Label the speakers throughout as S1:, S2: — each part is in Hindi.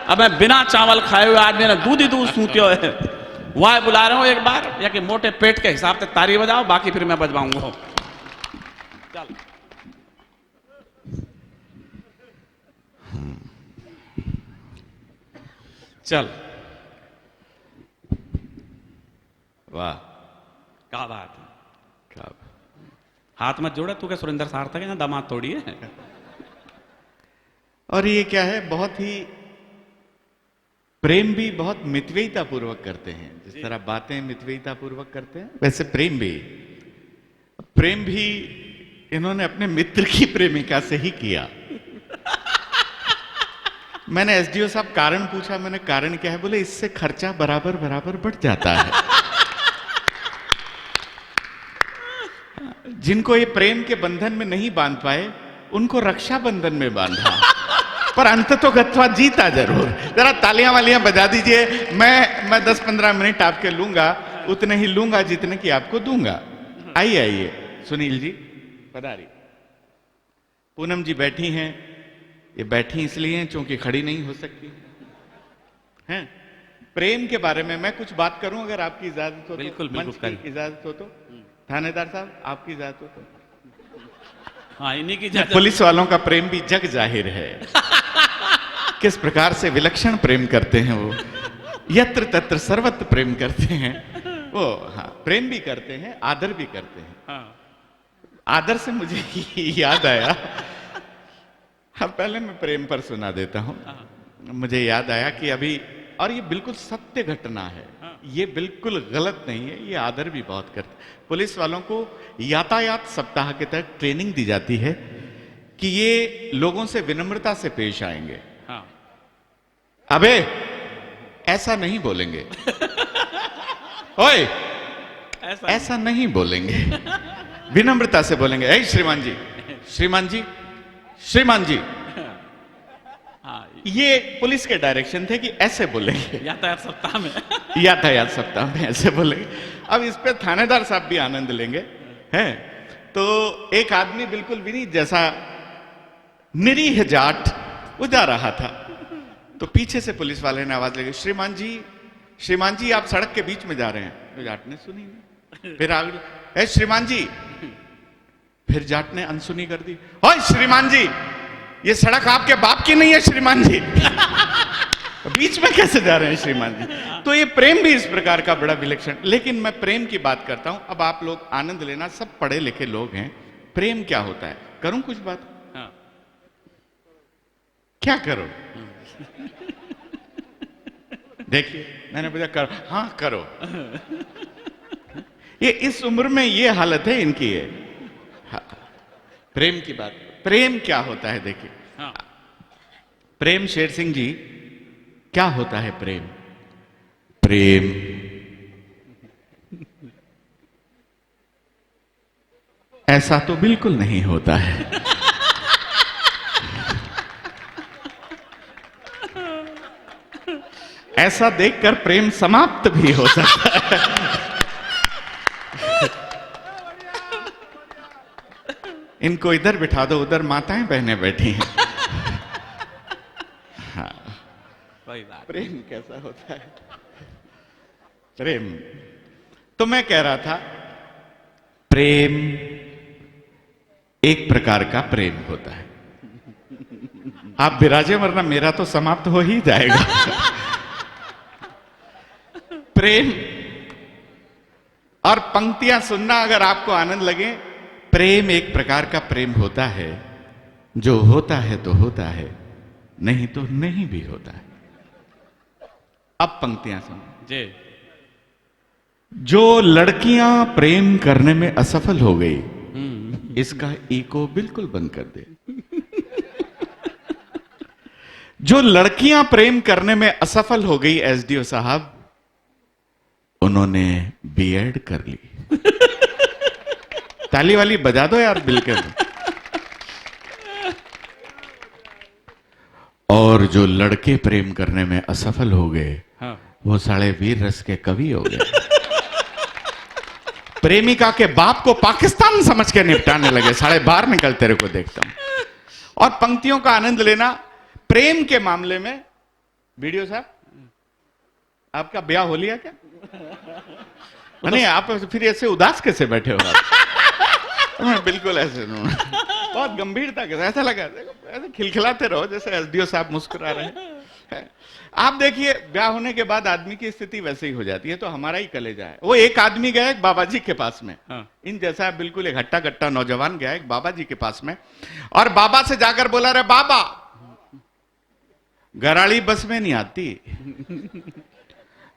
S1: अब मैं बिना चावल खाए हुए आदमी ने दूध ही दूध सूतियो है, वहां बुला रहा हूं एक बार, या कि मोटे पेट के हिसाब से तारी बजाओ, बाकी फिर मैं बजवाऊंगा। चल चल, वाह क्या बात है, क्या हाथ मत जोड़ा तू, क्या सुरेंद्र सार्थक है ना, दामाद थोड़ी है।
S2: और ये क्या है, बहुत ही प्रेम भी बहुत मितव्ययिता पूर्वक करते हैं। जिस तरह बातें मितव्ययिता पूर्वक करते हैं, वैसे प्रेम भी इन्होंने अपने मित्र की प्रेमिका से ही किया। मैंने एसडीओ साहब कारण पूछा, मैंने कारण क्या है, बोले इससे खर्चा बराबर बराबर बढ़ जाता है। जिनको ये प्रेम के बंधन में नहीं बांध पाए, उनको रक्षा बंधन में बांधा, पर अंततोगत्वा जीता जरूर। जरा तालियां वालियां बजा दीजिए। मैं 10-15 मिनट आपके लूंगा, उतने ही लूंगा जितने की आपको दूंगा। आइए आइए, सुनील जी पधारी। पूनम जी बैठी हैं, ये बैठी इसलिए हैं क्योंकि खड़ी नहीं हो सकती हैं। प्रेम के बारे में मैं कुछ बात करूं, अगर आपकी इजाजत हो?
S1: बिल्कुल,
S2: मंच की इजाजत हो तो? थानेदार साहब आपकी इजाजत हो तो?
S1: हाँ, इन्हीं की
S2: पुलिस वालों का प्रेम भी जग जाहिर है। किस प्रकार से विलक्षण प्रेम करते हैं वो, यत्र तत्र सर्वत्र प्रेम करते हैं वो। हाँ, प्रेम भी करते हैं, आदर भी करते हैं।
S1: हाँ।
S2: आदर से मुझे याद आया, हाँ पहले मैं प्रेम पर सुना देता हूं। मुझे याद आया कि अभी, और ये बिल्कुल सत्य घटना है, ये बिल्कुल गलत नहीं है, ये आदर भी बहुत करते। पुलिस वालों को यातायात सप्ताह के तहत ट्रेनिंग दी जाती है कि ये लोगों से विनम्रता से पेश आएंगे।
S1: हाँ।
S2: अबे ऐसा नहीं बोलेंगे, ओए ऐसा नहीं बोलेंगे, विनम्रता से बोलेंगे। ऐ श्रीमान जी, श्रीमान जी, श्रीमान जी।
S1: हाँ,
S2: ये पुलिस के डायरेक्शन थे कि ऐसे बोलेंगे
S1: यातायात सप्ताह में।
S2: यातायात सप्ताह में ऐसे बोलेंगे। अब इस पे थानेदार साहब भी आनंद लेंगे, हैं? तो एक आदमी बिल्कुल विनीत जैसा निरीह जाट वो जा रहा था, तो पीछे से पुलिस वाले ने आवाज लगी, श्रीमान जी, श्रीमान जी आप सड़क के बीच में जा रहे हैं। तो जाट ने सुनी नहीं, फिर आगे, ए श्रीमान जी, फिर जाट ने अनसुनी कर दी, ओए श्रीमान जी, ये सड़क आपके बाप की नहीं है श्रीमान जी। बीच में कैसे जा रहे हैं श्रीमान जी? तो ये प्रेम भी इस प्रकार का बड़ा विलक्षण। लेकिन मैं प्रेम की बात करता हूं, अब आप लोग आनंद लेना, सब पढ़े लिखे लोग हैं। प्रेम क्या होता है, करूं कुछ बात?
S1: हाँ।
S2: क्या करो? देखिए मैंने पूछा करो, हाँ करो। ये इस उम्र में ये हालत है इनकी है। हाँ। प्रेम की बात, प्रेम क्या होता है देखिए।
S1: हाँ।
S2: प्रेम, शेर सिंह जी, क्या होता है प्रेम? प्रेम ऐसा तो बिल्कुल नहीं होता है। ऐसा देखकर प्रेम समाप्त भी हो सकता है। इनको इधर बिठा दो, उधर माताएं बहनें बैठी हैं। हाँ, प्रेम कैसा होता है? प्रेम तो मैं कह रहा था, प्रेम एक प्रकार का प्रेम होता है। आप विराजे, वरना मेरा तो समाप्त हो ही जाएगा। प्रेम और पंक्तियां सुनना अगर आपको आनंद लगे, प्रेम एक प्रकार का प्रेम होता है, जो होता है तो होता है, नहीं तो नहीं भी होता है। अब पंक्तियां सुनो
S1: जी।
S2: जो लड़कियां प्रेम करने में असफल हो गई, इसका इको बिल्कुल बंद कर दे। जो लड़कियां प्रेम करने में असफल हो गई एसडीओ साहब, उन्होंने बीएड कर ली। ताली वाली बजा दो यार बिल्कुल। और जो लड़के प्रेम करने में असफल हो गए,
S1: हाँ।
S2: वो साले वीर रस के कवि हो गए। प्रेमिका के बाप को पाकिस्तान समझ के निपटाने लगे। साले बाहर निकल, तेरे को देखता हूं। और पंक्तियों का आनंद लेना। प्रेम के मामले में वीडियो साहब, आपका ब्याह हो लिया क्या? नहीं, आप फिर ऐसे उदास कैसे बैठे हो आप? मैं बिल्कुल ऐसे बहुत गंभीरता के साथ ऐसा लगा, देखो ऐसे खिलखिलाते रहो जैसे एसडीओ साहब मुस्कुरा रहे हैं। आप देखिए, ब्याह होने के बाद आदमी की स्थिति वैसे ही हो जाती है, तो हमारा ही कलेजा है। वो एक आदमी गया एक बाबा जी के पास में, इन जैसा बिल्कुल एक हट्टा कट्टा नौजवान गया एक बाबा जी के पास में, और बाबा से जाकर बोला, रे बाबा, गराड़ी बस में नहीं आती,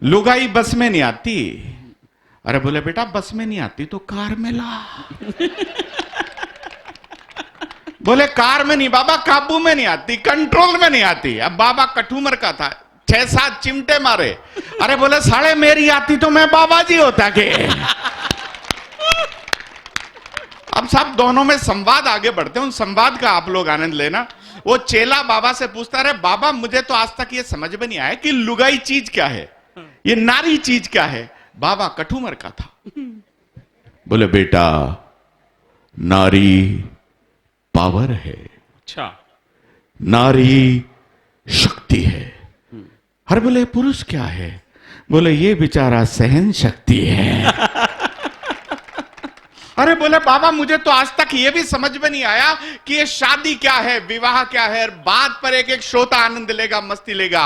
S2: लुगाई बस में नहीं आती। अरे बोले, बेटा बस में नहीं आती तो कार में ला। बोले, कार में नहीं बाबा, काबू में नहीं आती, कंट्रोल में नहीं आती। अब बाबा कठूमर का था, 6-7 चिमटे मारे। अरे बोले, साले मेरी आती तो मैं बाबा जी होता के। अब सब दोनों में संवाद आगे बढ़ते हैं, उन संवाद का आप लोग आनंद लेना। वो चेला बाबा से पूछता रहे, बाबा मुझे तो आज तक ये समझ में नहीं आया कि लुगाई चीज क्या है, ये नारी चीज क्या है। बाबा कठूमर का था। बोले, बेटा नारी पावर है,
S1: अच्छा,
S2: नारी शक्ति है। हर बोले, पुरुष क्या है? बोले, ये बेचारा सहन शक्ति है। अरे बोले, बाबा मुझे तो आज तक ये भी समझ में नहीं आया कि ये शादी क्या है, विवाह क्या है। बात पर एक एक श्रोता आनंद लेगा, मस्ती लेगा।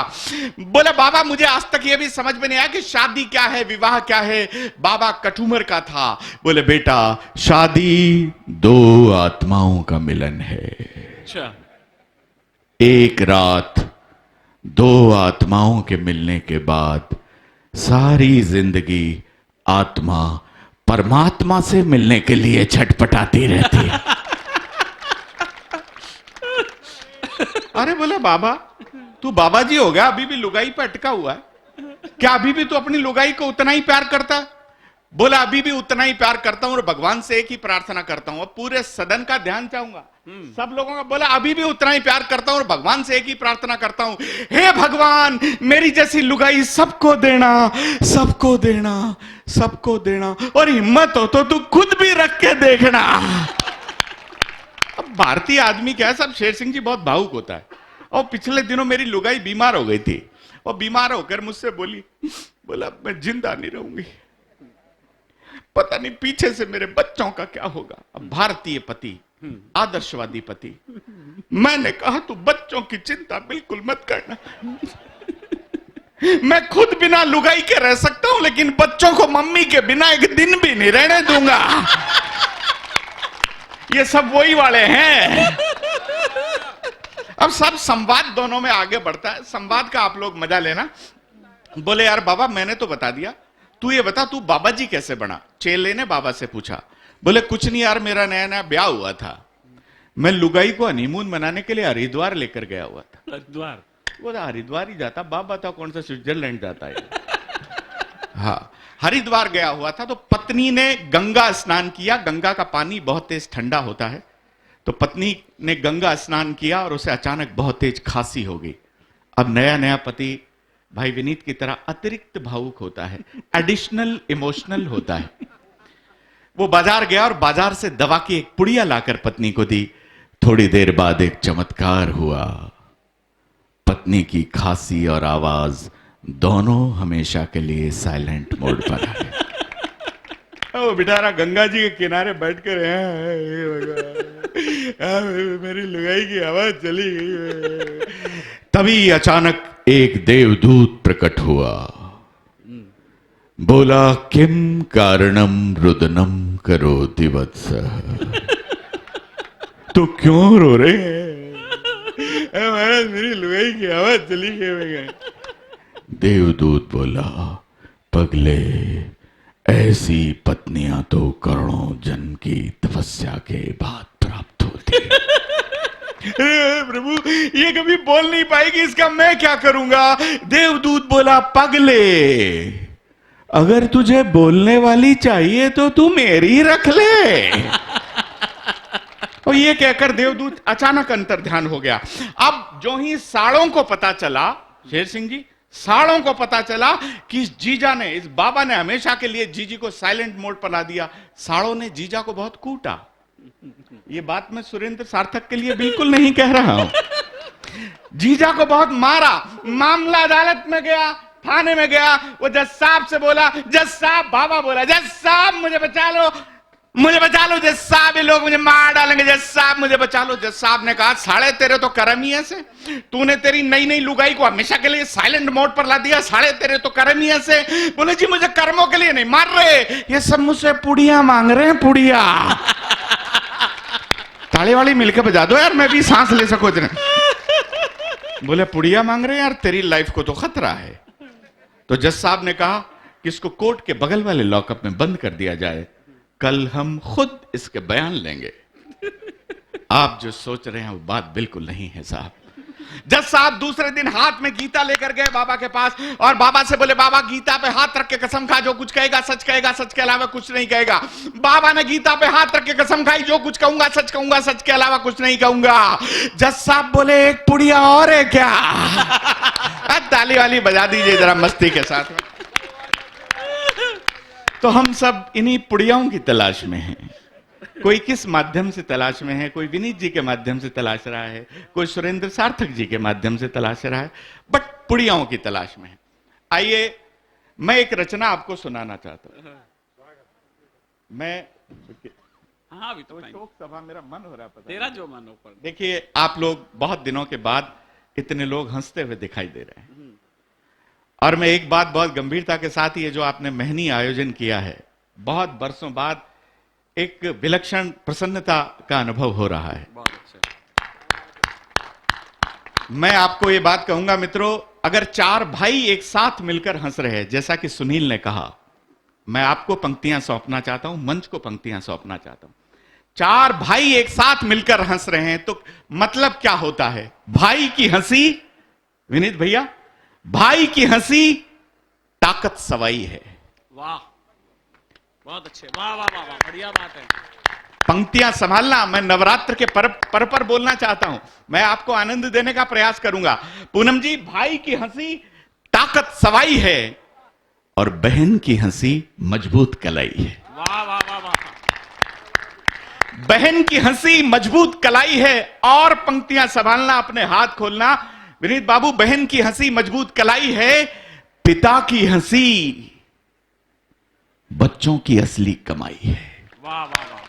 S2: बोले, बाबा मुझे आज तक ये भी समझ में नहीं आया कि शादी क्या है, विवाह क्या है। बाबा कठूमर का था। बोले, बेटा शादी 2 आत्माओं का मिलन है।
S1: अच्छा,
S2: एक रात 2 आत्माओं के मिलने के बाद सारी जिंदगी आत्मा परमात्मा से मिलने के लिए छटपटाती रहती है। अरे बोले, बाबा तू बाबा जी हो गया, अभी भी लुगाई पे अटका हुआ है क्या? अभी भी तू अपनी लुगाई को उतना ही प्यार करता है? बोला, अभी भी उतना ही प्यार करता हूं और भगवान से एक ही प्रार्थना करता हूं। अब पूरे सदन का ध्यान चाहूंगा, सब लोगों का। बोला, अभी भी उतना ही प्यार करता हूं और भगवान से एक ही प्रार्थना करता हूं, हे भगवान मेरी जैसी लुगाई सबको देना, सबको देना, सबको देना, और हिम्मत हो तो तू खुद भी रख के देखना। अब भारतीय आदमी क्या है, सब शेर सिंह जी बहुत भावुक होता है। और पिछले दिनों मेरी लुगाई बीमार हो गई थी, और बीमार होकर मुझसे बोली, बोला मैं जिंदा नहीं रहूंगी, पता नहीं पीछे से मेरे बच्चों का क्या होगा। अब भारतीय पति, आदर्शवादी पति। मैंने कहा, तू बच्चों की चिंता बिल्कुल मत करना, मैं खुद बिना लुगाई के रह सकता हूं, लेकिन बच्चों को मम्मी के बिना एक दिन भी नहीं रहने दूंगा। ये सब वही वाले हैं। अब सब संवाद दोनों में आगे बढ़ता है, संवाद का आप लोग मजा लेना। बोले, यार बाबा मैंने तो बता दिया, तू ये बता तू बाबा जी कैसे बना? चेले ने बाबा से पूछा। बोले, कुछ नहीं यार, मेरा नया नया ब्याह हुआ था, मैं लुगाई को हनीमून मनाने के लिए हरिद्वार लेकर गया हुआ था।
S1: हरिद्वार?
S2: वो हरिद्वार ही जाता, बाबा था कौन सा स्विट्जरलैंड जाता है। हाँ, हरिद्वार गया हुआ था। तो पत्नी ने गंगा स्नान किया, गंगा का पानी बहुत तेज ठंडा होता है। तो पत्नी ने गंगा स्नान किया और उसे अचानक बहुत तेज खांसी हो गई। अब नया नया पति भाई विनीत की तरह अतिरिक्त भावुक होता है, एडिशनल इमोशनल होता है। वो बाजार गया और बाजार से दवा की एक पुड़िया लाकर पत्नी को दी। थोड़ी देर बाद एक चमत्कार हुआ, पत्नी की खांसी और आवाज दोनों हमेशा के लिए साइलेंट मोड पर आ गए। वो बेचारा गंगा जी के किनारे बैठकर, मेरी लुगाई की आवाज चली गई। तभी अचानक एक देवदूत प्रकट हुआ। बोला, किम कारणम रुदनम करोति वत्स, तो क्यों रो रहे हैं? महाराज मेरी लुगाई की आवाज चली गई। देवदूत बोला, पगले ऐसी पत्नियां तो करोड़ों जन्म की तपस्या के बाद प्राप्त होती है। प्रभु ये कभी बोल नहीं पाएगी, इसका मैं क्या करूंगा? देवदूत बोला, पगले अगर तुझे बोलने वाली चाहिए तो तू मेरी रख ले। और ये कहकर देवदूत अचानक अंतर्ध्यान हो गया। अब जो ही साड़ों को पता चला, शेर सिंह जी, साड़ों को पता चला कि इस जीजा ने, इस बाबा ने हमेशा के लिए जीजी को साइलेंट मोड पर ला दिया। साड़ों ने जीजा को बहुत कूटा। ये बात मैं सुरेंद्र सार्थक के लिए बिल्कुल नहीं कह रहा हूं। जीजा को बहुत मारा, मामला अदालत में गया, थाने में गया, वो जज साहब से बोला, जज साहब, बाबा बोला, जज साहब मुझे बचा लो, मुझे बचा लो जज साहब, ये लोग मुझे मार डालेंगे, जज साहब मुझे बचा लो। जज साहब ने कहा, साले तेरे तो कर्म ही ऐसे, तूने तेरी नई नई लुगाई को हमेशा के लिए साइलेंट मोड पर ला दिया, साले तेरे तो कर्म ही ऐसे। बोले जी मुझे कर्मों के लिए नहीं मार रहे, ये सब मुझसे पुड़िया मांग रहे हैं, पुड़िया। ताली वाली मिलकर बजा दो यार, मैं भी सांस ले सकूं इतने। बोले पुड़िया मांग रहे हैं यार, तेरी लाइफ को तो खतरा है। तो जज साहब ने कहा कि इसको कोर्ट के बगल वाले लॉकअप में बंद कर दिया जाए, कल हम खुद इसके बयान लेंगे। आप जो सोच रहे हैं वो बात बिल्कुल नहीं है साहब। जज साहब दूसरे दिन हाथ में गीता लेकर गए बाबा के पास और बाबा से बोले, बाबा गीता पे हाथ रख के कसम खा, जो कुछ कहेगा सच कहेगा, सच के अलावा कुछ नहीं कहेगा। बाबा ने गीता पे हाथ रख के कसम खाई, जो कुछ कहूंगा सच के अलावा कुछ नहीं कहूंगा। जज साहब बोले, एक पुड़िया और है क्या? ताली वाली बजा दीजिए जरा मस्ती के साथ में। तो हम सब इन्हीं पुड़ियाओं की तलाश में हैं। कोई किस माध्यम से तलाश में है, कोई विनीत जी के माध्यम से तलाश रहा है, कोई सुरेंद्र सार्थक जी के माध्यम से तलाश रहा है, बट पुड़ियाओं की तलाश में है। आइए मैं एक रचना आपको सुनाना चाहता हूं। मैं
S1: हाँ, तो
S2: शोक सभा मेरा मन हो रहा है,
S1: तेरा जो मन हो पर।
S2: देखिए आप लोग बहुत दिनों के बाद इतने लोग हंसते हुए दिखाई दे रहे हैं, और मैं एक बात बहुत गंभीरता के साथ, ये जो आपने मेहनी आयोजन किया है, बहुत बरसों बाद एक विलक्षण प्रसन्नता का अनुभव हो रहा है।
S1: बहुत अच्छा।
S2: मैं आपको ये बात कहूंगा मित्रों, अगर चार भाई एक साथ मिलकर हंस रहे हैं, जैसा कि सुनील ने कहा, मैं आपको पंक्तियां सौंपना चाहता हूं, मंच को पंक्तियां सौंपना चाहता हूं। चार भाई एक साथ मिलकर हंस रहे हैं तो मतलब क्या होता है? भाई की हंसी, विनीत भैया, भाई की हंसी ताकत सवाई है।
S1: वाह, बहुत अच्छे, वाह वाह वाह, बढ़िया बात है।
S2: पंक्तियां संभालना, मैं नवरात्र के पर्व पर बोलना चाहता हूं, मैं आपको आनंद देने का प्रयास करूंगा। पूनम जी, भाई की हंसी ताकत सवाई है और बहन की हंसी मजबूत कलाई है।
S1: वाह वाह वाह वाह।
S2: बहन की हंसी मजबूत कलाई है, और पंक्तियां संभालना, अपने हाथ खोलना विनीत बाबू। बहन की हंसी मजबूत कलाई है, पिता की हंसी बच्चों की असली कमाई है।
S1: वाह वाह वाह।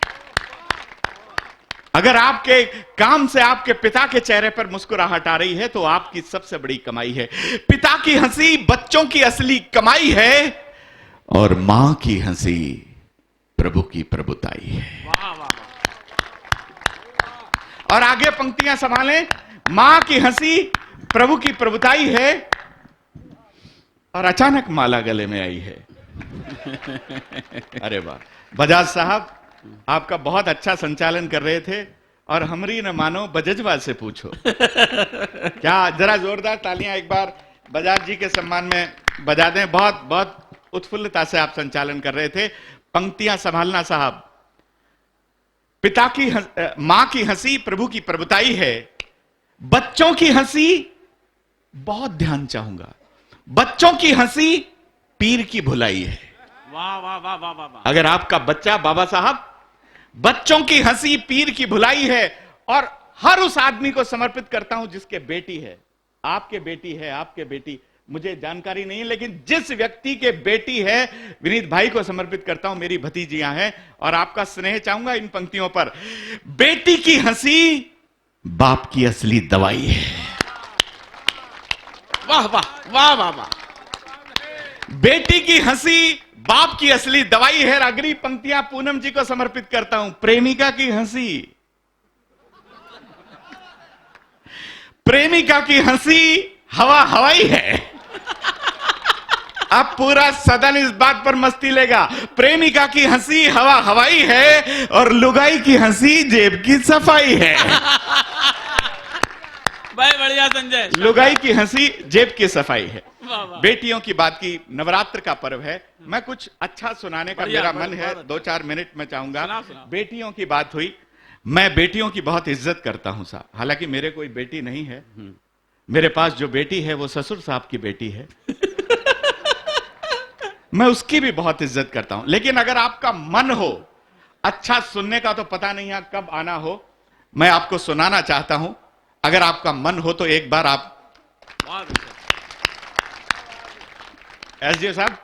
S2: अगर आपके काम से आपके पिता के चेहरे पर मुस्कुराहट आ रही है तो आपकी सबसे बड़ी कमाई है। पिता की हंसी बच्चों की असली कमाई है, और मां की हंसी प्रभु की प्रभुताई है।
S1: वाह वाह वाह।
S2: और आगे पंक्तियां संभालें, मां की हंसी प्रभु की प्रभुताई है, और अचानक माला गले में आई है। अरे वाह, बजाज साहब आपका बहुत अच्छा संचालन कर रहे थे, और हमरी न मानो बजजवा से पूछो। क्या, जरा जोरदार तालियां एक बार बजाज जी के सम्मान में बजा दें। बहुत बहुत उत्फुल्लता से आप संचालन कर रहे थे। पंक्तियां संभालना साहब, पिता की मां की हंसी प्रभु की प्रभुताई है, बच्चों की हंसी, बहुत ध्यान चाहूंगा, बच्चों की हंसी पीर की भुलाई है।
S1: वाह वाह वाह वाह वाह।
S2: अगर आपका बच्चा, बाबा साहब, बच्चों की हंसी पीर की भुलाई है, और हर उस आदमी को समर्पित करता हूं जिसके बेटी है, आपके बेटी है, आपके बेटी, मुझे जानकारी नहीं है, लेकिन जिस व्यक्ति के बेटी है, विनीत भाई को समर्पित करता हूं, मेरी भतीजियां हैं, और आपका स्नेह चाहूंगा इन पंक्तियों पर। बेटी की हंसी बाप की असली दवाई है।
S1: वाह वाह वाह वाह वाह।
S2: बेटी की हंसी बाप की असली दवाई है। अगली पंक्तियां पूनम जी को समर्पित करता हूं। प्रेमिका की हंसी, प्रेमिका की हंसी हवा हवाई है। अब पूरा सदन इस बात पर मस्ती लेगा। प्रेमिका की हंसी हवा हवाई है, और लुगाई की हंसी जेब की सफाई है।
S1: भाई बढ़िया संजय।
S2: लुगाई की हंसी जेब की सफाई है।
S1: वाह वाह।
S2: बेटियों की बात की, नवरात्र का पर्व है, मैं कुछ अच्छा सुनाने का मेरा मन है, 2-4 मिनट में चाहूंगा।
S1: सुनाओ।
S2: बेटियों की बात हुई, मैं बेटियों की बहुत इज्जत करता हूं साहब, हालांकि मेरे कोई बेटी नहीं है, मेरे पास जो बेटी है वो ससुर साहब की बेटी है। मैं उसकी भी बहुत इज्जत करता हूं, लेकिन अगर आपका मन हो अच्छा सुनने का, तो पता नहीं है कब आना हो, मैं आपको सुनाना चाहता हूं। अगर आपका मन हो तो एक बार आप एसडीओ साहब,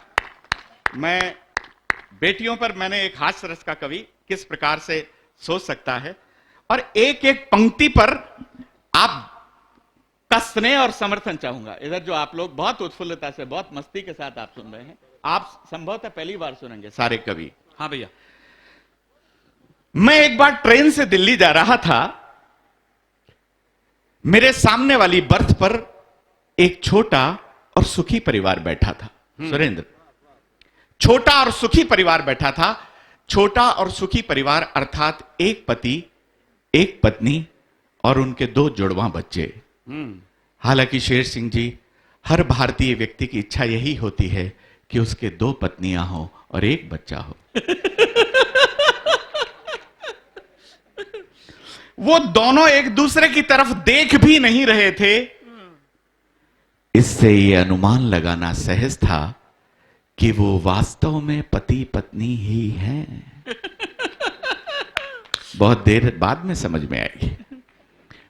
S2: मैं बेटियों पर मैंने एक हास्य रस का कवि किस प्रकार से सोच सकता है, और एक एक पंक्ति पर आप का स्नेह और समर्थन चाहूंगा। इधर जो आप लोग बहुत उत्फुल्लता से, बहुत मस्ती के साथ आप सुन रहे हैं, आप संभवतः पहली बार सुनेंगे सारे कवि।
S1: हाँ भैया।
S2: मैं एक बार ट्रेन से दिल्ली जा रहा था, मेरे सामने वाली बर्थ पर एक छोटा और सुखी परिवार बैठा था। सुरेंद्र, छोटा और सुखी परिवार बैठा था। छोटा और सुखी परिवार अर्थात एक पति, एक पत्नी और उनके 2 जुड़वा बच्चे। हालांकि शेर सिंह जी, हर भारतीय व्यक्ति की इच्छा यही होती है कि उसके 2 पत्नियां हो और 1 बच्चा हो। वो दोनों एक दूसरे की तरफ देख भी नहीं रहे थे। इससे यह अनुमान लगाना सहज था कि वो वास्तव में पति पत्नी ही हैं। बहुत देर बाद में समझ में आएगी।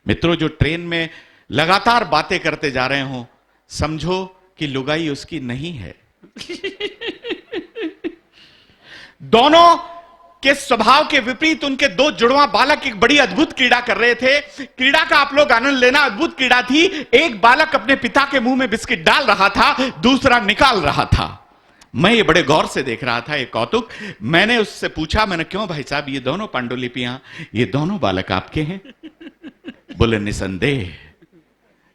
S2: मित्रों, जो ट्रेन में लगातार बातें करते जा रहे हो, समझो कि लुगाई उसकी नहीं है। दोनों के स्वभाव के विपरीत उनके 2 जुड़वा बालक एक बड़ी अद्भुत क्रीड़ा कर रहे थे। क्रीड़ा का आप लोग आनंद लेना। अद्भुत क्रीड़ा थी। एक बालक अपने पिता के मुंह में बिस्किट डाल रहा था, दूसरा निकाल रहा था। मैं ये बड़े गौर से देख रहा था, ये कौतुक। मैंने उससे पूछा, मैंने, क्यों भाई साहब, ये दोनों पांडुलिपियां, ये दोनों बालक आपके हैं? बोले, निसंदेह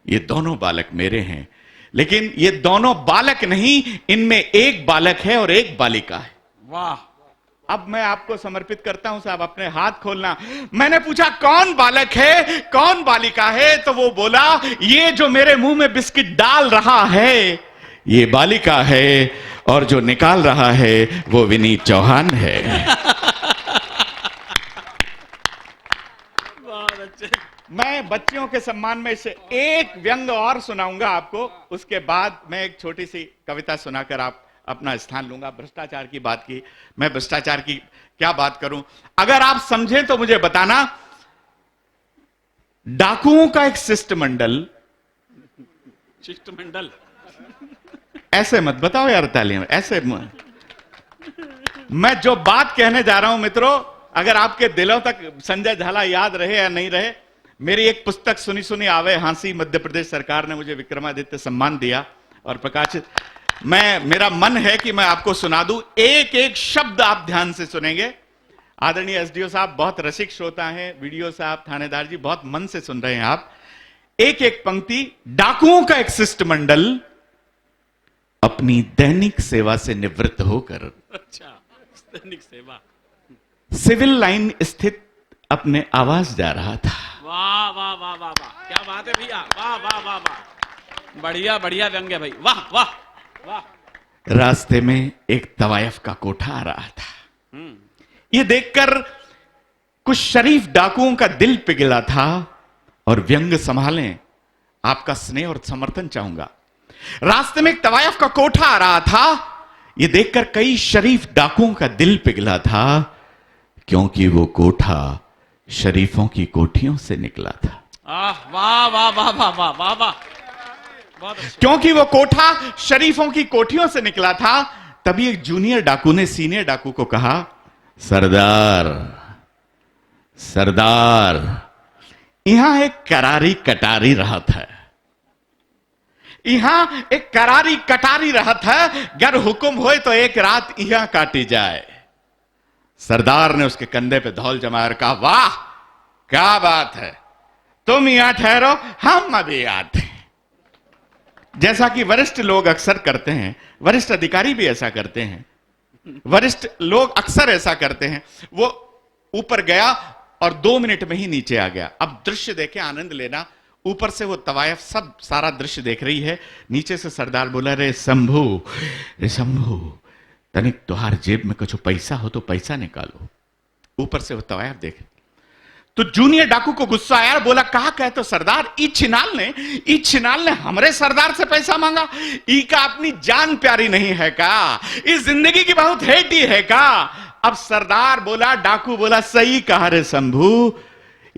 S2: ये दोनों बालक मेरे हैं, लेकिन ये दोनों बालक नहीं, इनमें एक बालक है और एक बालिका है।
S1: वाह।
S2: अब मैं आपको समर्पित करता हूं साहब, अपने हाथ खोलना। मैंने पूछा, कौन बालक है, कौन बालिका है? तो वो बोला, ये जो मेरे मुंह में बिस्किट डाल रहा है ये बालिका है, और जो निकाल रहा है वो विनीत चौहान है।
S1: बहुत अच्छे।
S2: मैं बच्चियों के सम्मान में इसे एक व्यंग और सुनाऊंगा आपको, उसके बाद मैं एक छोटी सी कविता सुनाकर आप अपना स्थान लूंगा। भ्रष्टाचार की बात की, मैं भ्रष्टाचार की क्या बात करूं? अगर आप समझें तो मुझे बताना। डाकुओं का एक शिष्टमंडल,
S1: शिष्टमंडल
S2: ऐसे मत बताओ यार, तालियां ऐसे मैं जो बात कहने जा रहा हूं मित्रों, अगर आपके दिलों तक संजय झाला याद रहे या नहीं रहे, मेरी एक पुस्तक सुनी सुनी आवे हांसी, मध्य प्रदेश सरकार ने मुझे विक्रमादित्य सम्मान दिया और प्रकाशित। मेरा मन है कि मैं आपको सुना दूं, एक एक शब्द आप ध्यान से सुनेंगे। आदरणीय एसडीओ साहब बहुत रसिक श्रोता हैं, वीडियो साहब, थानेदार जी बहुत मन से सुन रहे हैं आप। एक एक पंक्ति। डाकुओं का एक शिष्टमंडल अपनी दैनिक सेवा से निवृत्त होकर,
S1: अच्छा, दैनिक सेवा,
S2: सिविल लाइन स्थित अपने आवास जा रहा था।
S1: वाह वाह वाह वाह वाह, क्या बात है भैया, वाह वाह वाह वाह, बढ़िया बढ़िया व्यंग्य भाई, वाह वाह वाह।
S2: रास्ते में एक तवायफ का कोठा आ रहा था। यह देखकर कुछ शरीफ डाकुओं का दिल पिघला था, और व्यंग संभालें, आपका स्नेह और समर्थन चाहूंगा। रास्ते में एक तवायफ का कोठा आ रहा था। यह देखकर कई शरीफ डाकुओं का दिल पिघला था, क्योंकि वो कोठा शरीफों की कोठियों से निकला था।
S1: वाह वाह वाह वाह वाह वाह वाह, बहुत अच्छा।
S2: क्योंकि वो कोठा शरीफों की कोठियों से निकला था, तभी एक जूनियर डाकू ने सीनियर डाकू को कहा, सरदार सरदार, यहां एक करारी कटारी रहत है, यहां एक करारी कटारी रहत है, गर हुक्म होए तो एक रात यहां काटी जाए। सरदार ने उसके कंधे पे धौल जमाया और कहा, वाह क्या बात है, तुम यहां ठहरो, हम अभी आते हैं। जैसा कि वरिष्ठ लोग अक्सर करते हैं, वरिष्ठ अधिकारी भी ऐसा करते हैं, वरिष्ठ लोग अक्सर ऐसा करते हैं। वो ऊपर गया और 2 मिनट में ही नीचे आ गया। अब दृश्य देखे, आनंद लेना। ऊपर से वो तवायफ सब सारा दृश्य देख रही है, नीचे से सरदार बोला, रे शंभू, रे शंभू, तनिक तुहार जेब में कुछ पैसा हो तो पैसा निकालो। ऊपर से वो तवायफ देखे तो जूनियर डाकू को गुस्सा आया, बोला, कहा कहे तो सरदार, ई छिनाल ने हमरे सरदार से पैसा मांगा, ई का अपनी जान प्यारी नहीं है का, इस जिंदगी की बहुत हेटी है का। अब सरदार बोला, डाकू बोला, सही कहा रे शंभू,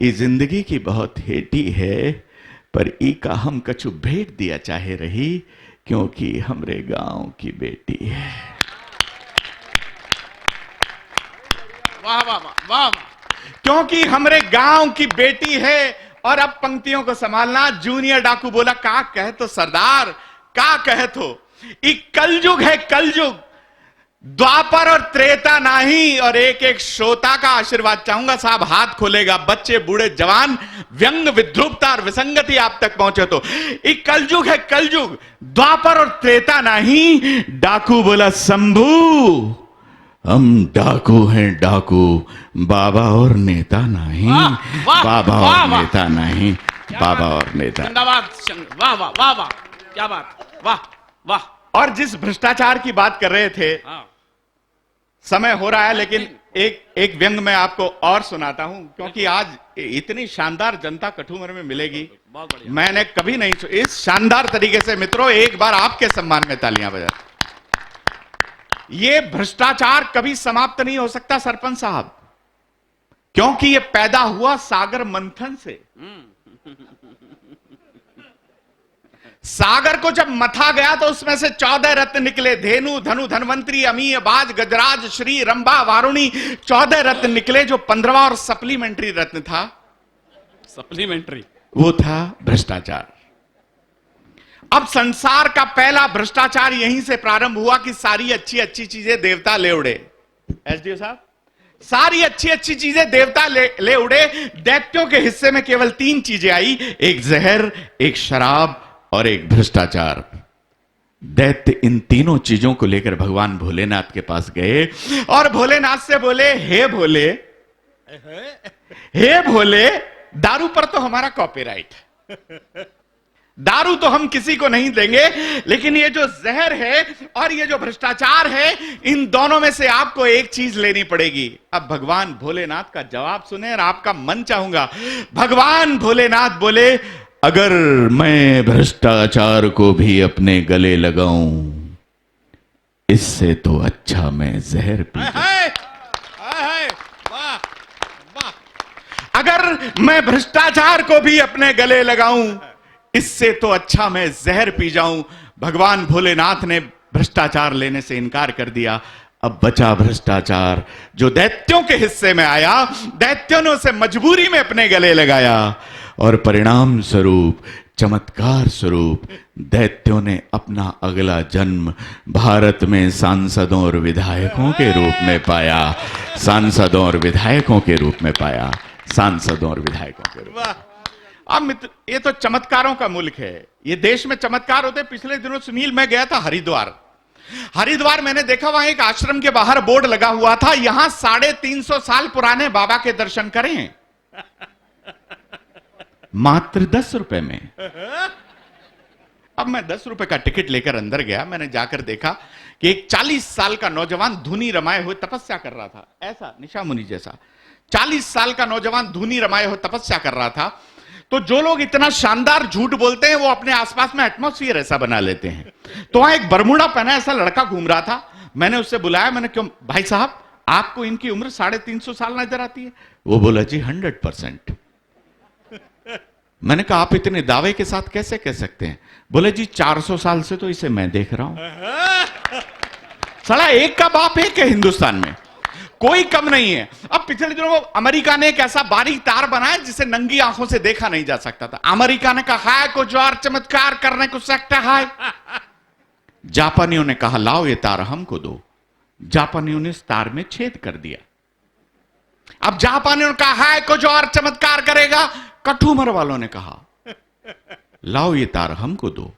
S2: ई जिंदगी की बहुत हेटी है, पर ई का हम कछु भेंट दिया चाहे रही, क्योंकि हमरे गांव की बेटी है।
S1: वाह वाह वाह वाह वाह।
S2: क्योंकि हमरे गांव की बेटी है। और अब पंक्तियों को संभालना। जूनियर डाकू बोला, का कहे तो सरदार, का कहे तो ई कलयुग है, कलयुग, द्वापर और त्रेता नहीं। और एक एक श्रोता का आशीर्वाद चाहूंगा साहब, हाथ खोलेगा, बच्चे बूढ़े जवान, व्यंग विद्रूपता और विसंगति आप तक पहुंचे तो। ये कलयुग है, कलयुग, द्वापर और त्रेता नहीं। डाकू बोला, शंभू हम डाकू हैं, डाकू, बाबा और नेता नहीं।
S1: वाह, वाह,
S2: बाबा
S1: वाह,
S2: और
S1: वाह।
S2: नेता नहीं,
S1: क्या
S2: बाबा
S1: बात।
S2: और नेता।
S1: जिंदाबाद। वाह वाह वाह वाह, क्या बात, वाह वाह।
S2: और जिस भ्रष्टाचार की बात कर रहे थे,
S1: हाँ।
S2: समय हो रहा है, लेकिन एक व्यंग मैं आपको और सुनाता हूं, क्योंकि आज इतनी शानदार जनता कठुमर में मिलेगी,
S1: बहुत बढ़िया।
S2: मैंने कभी नहीं इस शानदार तरीके से। मित्रों, एक बार आपके सम्मान में तालियां बजा। ये भ्रष्टाचार कभी समाप्त नहीं हो सकता सरपंच साहब, क्योंकि ये पैदा हुआ सागर मंथन से। सागर को जब मथा गया तो उसमें से 14 रत्न निकले, धेनु, धनु, धनवंतरी, अमीय, बाज, गजराज, श्री, रंभा, वारुणी, 14 रत्न निकले। जो 15वां और सप्लीमेंट्री रत्न था,
S1: सप्लीमेंट्री,
S2: वो था भ्रष्टाचार। अब संसार का पहला भ्रष्टाचार यहीं से प्रारंभ हुआ कि सारी अच्छी अच्छी चीजें देवता ले उड़े। एसडीओ साहब, सारी अच्छी अच्छी चीजें देवता ले उड़े। दैत्यों के हिस्से में केवल 3 चीजें आई, एक जहर, एक शराब और एक भ्रष्टाचार। दैत्य इन तीनों चीजों को लेकर भगवान भोलेनाथ के पास गए और भोलेनाथ से बोले, हे भोले, हे भोले, दारू पर तो हमारा कॉपीराइट, दारू तो हम किसी को नहीं देंगे, लेकिन ये जो जहर है और ये जो भ्रष्टाचार है, इन दोनों में से आपको एक चीज लेनी पड़ेगी। अब भगवान भोलेनाथ का जवाब सुने और आपका मन चाहूंगा। भगवान भोलेनाथ बोले, अगर मैं भ्रष्टाचार को भी अपने गले लगाऊं, इससे तो अच्छा मैं जहर पी जाऊं। अगर मैं भ्रष्टाचार को भी अपने गले लगाऊं, इससे तो अच्छा मैं जहर पी जाऊं। भगवान भोलेनाथ ने भ्रष्टाचार लेने से इनकार कर दिया। अब बचा भ्रष्टाचार, जो दैत्यों के हिस्से में आया। दैत्यों ने उसे मजबूरी में अपने गले लगाया और परिणाम स्वरूप, चमत्कार स्वरूप, दैत्यों ने अपना अगला जन्म भारत में सांसदों और विधायकों के रूप में पाया। सांसदों और विधायकों के रूप में पाया। सांसदों और विधायकों के रूप में। अब मित्र, ये तो चमत्कारों का मुल्क है, ये देश में चमत्कार होते। पिछले दिनों सुनील, मैं गया था हरिद्वार। हरिद्वार मैंने देखा, वहां एक आश्रम के बाहर बोर्ड लगा हुआ था, यहां 350 साल पुराने बाबा के दर्शन करें मात्र 10 रुपए में। अब मैं 10 रुपए का टिकट लेकर अंदर गया। मैंने जाकर देखा कि एक 40 साल का नौजवान धुनी रमाए हुए तपस्या कर रहा था, ऐसा निशा मुनि जैसा 40 साल का नौजवान धुनी रमाए हुए तपस्या कर रहा था। तो जो लोग इतना शानदार झूठ बोलते हैं, वो अपने आसपास में एटमॉस्फेयर ऐसा बना लेते हैं। तो वहां एक बरमूडा पहना ऐसा लड़का घूम रहा था। मैंने उससे बुलाया, मैंने, क्यों भाई साहब, आपको इनकी उम्र 350 साल नजर आती है? वो बोला, जी 100%। मैंने कहा, आप इतने दावे के साथ कैसे कह सकते हैं? बोले, जी 400 साल से तो इसे मैं देख रहा हूं। साला एक का बाप है क्या हिंदुस्तान में? कोई कम नहीं है। अब पिछले दिनों अमेरिका ने एक ऐसा बारीक तार बनाया जिसे नंगी आंखों से देखा नहीं जा सकता था। अमेरिका ने कहा, है कुछ और चमत्कार करने को सकता है। जापानियों ने कहा, लाओ ये तार हमको दो। जापानियों ने इस तार में छेद कर दिया। अब जापानियों ने कहा, है कुछ और चमत्कार करेगा। कठुमर वालों ने कहा, लाओ ये तार हमको दो।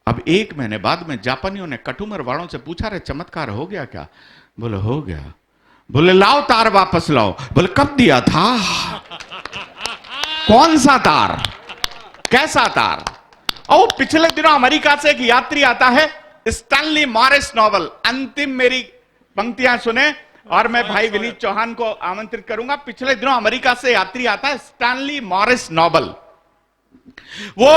S2: अब 1 महीने बाद में जापानियों ने कठुमर वालों से पूछा, रे चमत्कार हो गया क्या? बोले, हो गया। बोले, लाओ तार वापस लाओ। बोले, कब दिया था? कौन सा तार? कैसा तार? और पिछले दिनों अमेरिका से एक यात्री आता है, स्टैनली मॉरिस नोबल। अंतिम मेरी पंक्तियां सुने और मैं भाई विनीत चौहान को आमंत्रित करूंगा। पिछले दिनों अमेरिका से यात्री आता है, स्टैनली मॉरिस नोबल। वो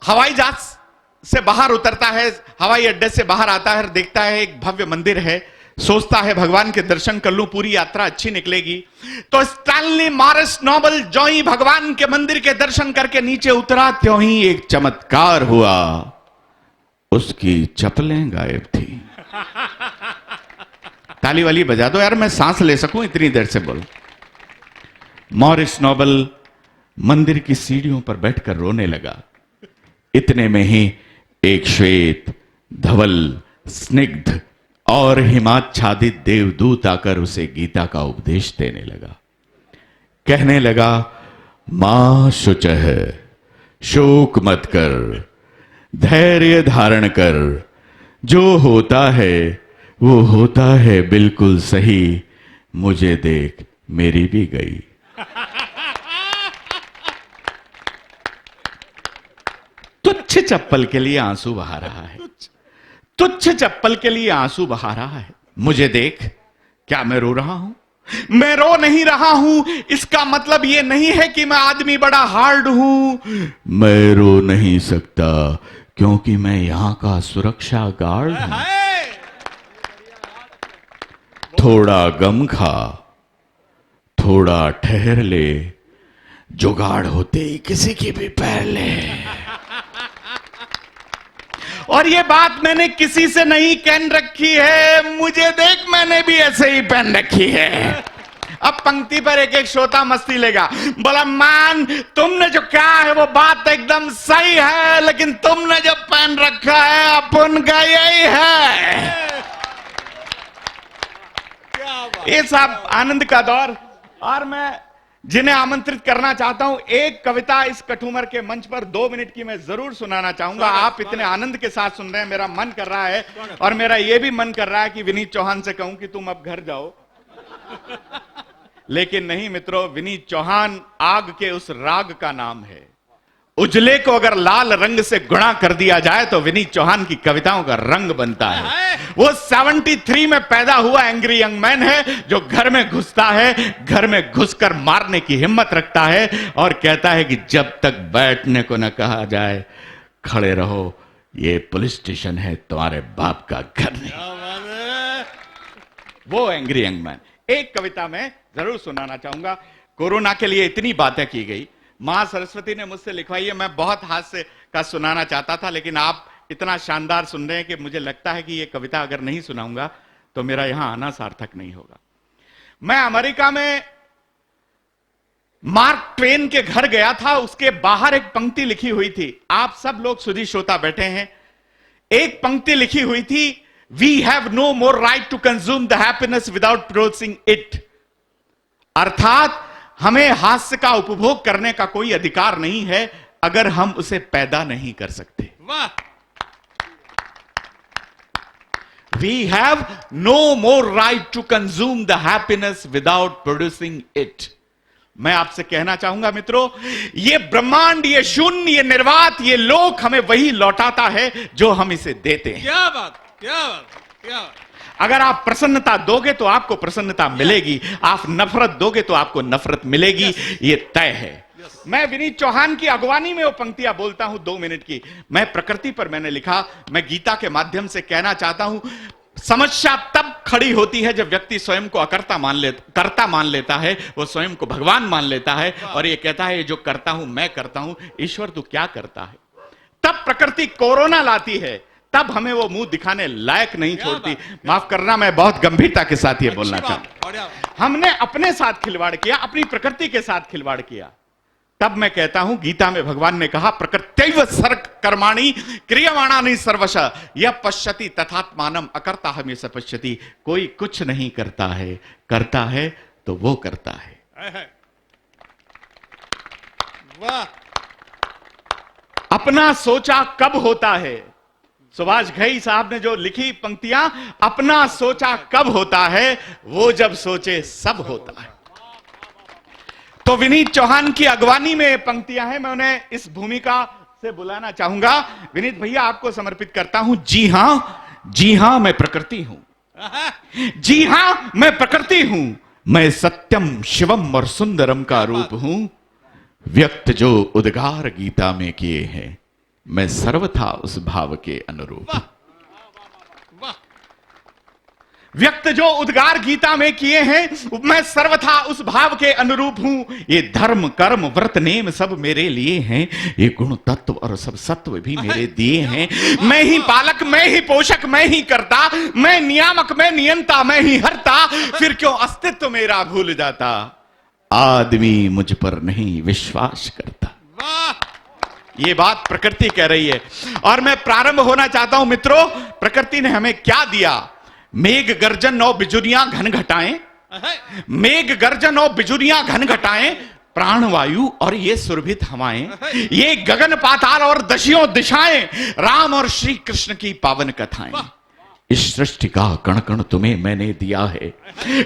S2: हवाई जहाज से बाहर उतरता है, हवाई अड्डे से बाहर आता है, देखता है एक भव्य मंदिर है। सोचता है भगवान के दर्शन कर लूं, पूरी यात्रा अच्छी निकलेगी। तो स्टैनली मॉरिस नोबल ज्यों ही भगवान के मंदिर के दर्शन करके नीचे उतरा, त्यों ही एक चमत्कार हुआ, उसकी चप्पलें गायब थी। ताली वाली बजा दो यार, मैं सांस ले सकूं, इतनी देर से बोल। मॉरिस नोबल मंदिर की सीढ़ियों पर बैठकर रोने लगा। इतने में ही एक श्वेत, धवल, स्निग्ध और हिमाच्छादित देवदूत आकर उसे गीता का उपदेश देने लगा। कहने लगा, मां शुचः, शोक मत कर, धैर्य धारण कर, जो होता है वो होता है बिल्कुल सही, मुझे देख मेरी भी गई। तुच्छ चप्पल के लिए आंसू बहा रहा है, तुच्छ चप्पल के लिए आंसू बहा रहा है। मुझे देख, क्या मैं रो रहा हूं? मैं रो नहीं रहा हूं, इसका मतलब यह नहीं है कि मैं आदमी बड़ा हार्ड हूं। मैं रो नहीं सकता क्योंकि मैं यहां का सुरक्षा गार्ड हूं। थोड़ा गम खा, थोड़ा ठहर ले, जुगाड़ होते ही किसी की भी पैर ले। और ये बात मैंने किसी से नहीं कहन रखी है, मुझे देख मैंने भी ऐसे ही पहन रखी है। अब पंक्ति पर एक एक श्रोता मस्ती लेगा, बोला मान तुमने जो कहा है वो बात एकदम सही है, लेकिन तुमने जो पहन रखा है अपन का यही है। ये सब आनंद का दौर। और मैं जिन्हें आमंत्रित करना चाहता हूं, एक कविता इस कठुमर के मंच पर 2 मिनट की मैं जरूर सुनाना चाहूंगा। आप इतने आनंद के साथ सुन रहे हैं, मेरा मन कर रहा है, और मेरा यह भी मन कर रहा है कि विनीत चौहान से कहूं कि तुम अब घर जाओ। लेकिन नहीं मित्रों, विनीत चौहान आग के उस राग का नाम है। उजले को अगर लाल रंग से गुणा कर दिया जाए तो विनीत चौहान की कविताओं का रंग बनता है। वो 73 में पैदा हुआ एंग्री यंग मैन है, जो घर में घुसता है, घर में घुसकर मारने की हिम्मत रखता है और कहता है कि जब तक बैठने को न कहा जाए खड़े रहो, ये पुलिस स्टेशन है, तुम्हारे बाप का घर नहीं। वो एंग्री यंग मैन। एक कविता मैं जरूर सुनाना चाहूंगा। कोरोना के लिए इतनी बातें की गई, मां सरस्वती ने मुझसे लिखवाई है, मैं बहुत हास्य का सुनाना चाहता था, लेकिन आप इतना शानदार सुन रहे हैं कि मुझे लगता है कि यह कविता अगर नहीं सुनाऊंगा तो मेरा यहां आना सार्थक नहीं होगा। मैं अमेरिका में मार्क ट्वेन के घर गया था, उसके बाहर एक पंक्ति लिखी हुई थी। आप सब लोग सुधी श्रोता बैठे हैं, एक पंक्ति लिखी हुई थी, we have no more right to consume the happiness without producing it. अर्थात हमें हास्य का उपभोग करने का कोई अधिकार नहीं है अगर हम उसे पैदा नहीं कर सकते।
S3: वाह!
S2: We have no more right to consume the happiness without producing it. मैं आपसे कहना चाहूंगा मित्रों, ये ब्रह्मांड, ये शून्य, ये निर्वात, ये लोक हमें वही लौटाता है जो हम इसे देते हैं।
S3: क्या बात, क्या बात, क्या बात।
S2: अगर आप प्रसन्नता दोगे तो आपको प्रसन्नता मिलेगी, आप नफरत दोगे तो आपको नफरत मिलेगी, ये तय है। मैं विनीत चौहान की अगवानी में वो पंक्तियां बोलता हूं 2 मिनट की। मैं प्रकृति पर मैंने लिखा, मैं गीता के माध्यम से कहना चाहता हूं, समस्या तब खड़ी होती है जब व्यक्ति स्वयं को करता मान लेता है, वो स्वयं को भगवान मान लेता है और ये कहता है जो करता हूं मैं करता हूं, ईश्वर तू क्या करता है। तब प्रकृति कोरोना लाती है, तब हमें वो मुंह दिखाने लायक नहीं छोड़ती। माफ करना, मैं बहुत गंभीरता के साथ ये बोलना चाहता हूं। हमने अपने साथ खिलवाड़ किया, अपनी प्रकृति के साथ खिलवाड़ किया। तब मैं कहता हूं, गीता में भगवान ने कहा, प्रकृत्यैव सर्ग कर्माणि क्रियमाणानि सर्वश यः पश्यति तथात्मानम् अकर्ताहमेष पश्यति। कोई कुछ नहीं करता है, करता है तो वो करता है।
S3: वाह!
S2: अपना सोचा कब होता है। सुभाष घई साहब ने जो लिखी पंक्तियां, अपना सोचा कब होता है, वो जब सोचे सब होता है। तो विनीत चौहान की अगवानी में पंक्तियां हैं, मैं उन्हें इस भूमिका से बुलाना चाहूंगा। विनीत भैया, आपको समर्पित करता हूं। जी हां मैं प्रकृति हूं, जी हां मैं प्रकृति हूं, मैं सत्यम शिवम और सुंदरम का रूप हूं। व्यक्त जो उद्गार गीता में किए हैं, मैं सर्वथा उस भाव के अनुरूप। व्यक्त जो उद्गार गीता में किए हैं, मैं सर्वथा उस भाव के अनुरूप हूं। ये धर्म कर्म व्रत नेम सब मेरे लिए हैं, ये गुण तत्व और सब सत्व भी मेरे दिए हैं। मैं ही पालक, मैं ही पोषक, मैं ही करता, मैं नियामक, मैं नियंता, मैं ही हरता, फिर क्यों अस्तित्व मेरा भूल जाता। आदमी मुझ पर नहीं विश्वास करता।
S3: वाह
S2: ये बात प्रकृति कह रही है। और मैं प्रारंभ होना चाहता हूं मित्रों, प्रकृति ने हमें क्या दिया। मेघ गर्जन और बिजुरियां घन घटाएं, मेघ गर्जन और बिजुरियां घन घटाएं, प्राणवायु और ये सुरभित हवाएं, ये गगन पाताल और दशियों दिशाएं, राम और श्री कृष्ण की पावन कथाएं। इस सृष्टि का कण कण तुम्हें मैंने दिया है,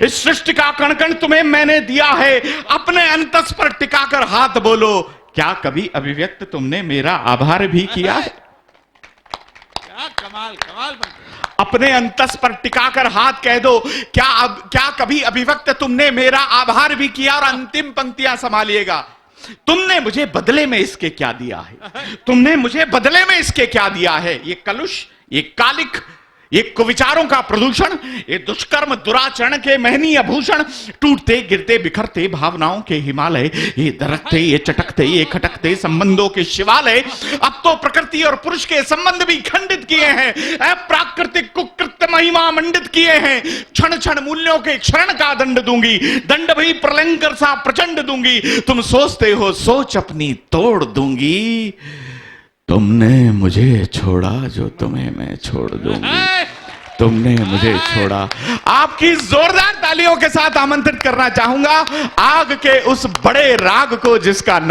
S2: इस सृष्टि का कण कण तुम्हें मैंने दिया है। अपने अंतस पर टिकाकर हाथ बोलो, क्या कभी अभिव्यक्त तुमने मेरा आभार भी किया है।
S3: क्या कमाल कमाल बनता है।
S2: अपने अंतस पर टिकाकर हाथ कह दो, क्या कभी अभिव्यक्त तुमने मेरा आभार भी किया। और अंतिम पंक्तियां संभालिएगा, तुमने मुझे बदले में इसके क्या दिया है, तुमने मुझे बदले में इसके क्या दिया है। ये कलुष, ये कालिक, ये कुविचारों का प्रदूषण, ये दुष्कर्म दुराचरण के महनीय भूषण, टूटते गिरते बिखरते भावनाओं के हिमालय, ये दरकते, ये चटकते, ये खटकते संबंधों के शिवालय। अब तो प्रकृति और पुरुष के संबंध भी खंडित किए हैं, प्राकृतिक कुकृत्य महिमा मंडित किए हैं। क्षण क्षण मूल्यों के क्षरण का दंड दूंगी, दंड भी प्रलंकर सा प्रचंड दूंगी। तुम सोचते हो सोच अपनी तोड़ दूंगी, तुमने मुझे छोड़ा जो तुम्हें मैं छोड़ दूंगी। तुमने मुझे छोड़ा। आपकी जोरदार तालियों के साथ आमंत्रित करना चाहूंगा आग के उस बड़े राग को जिसका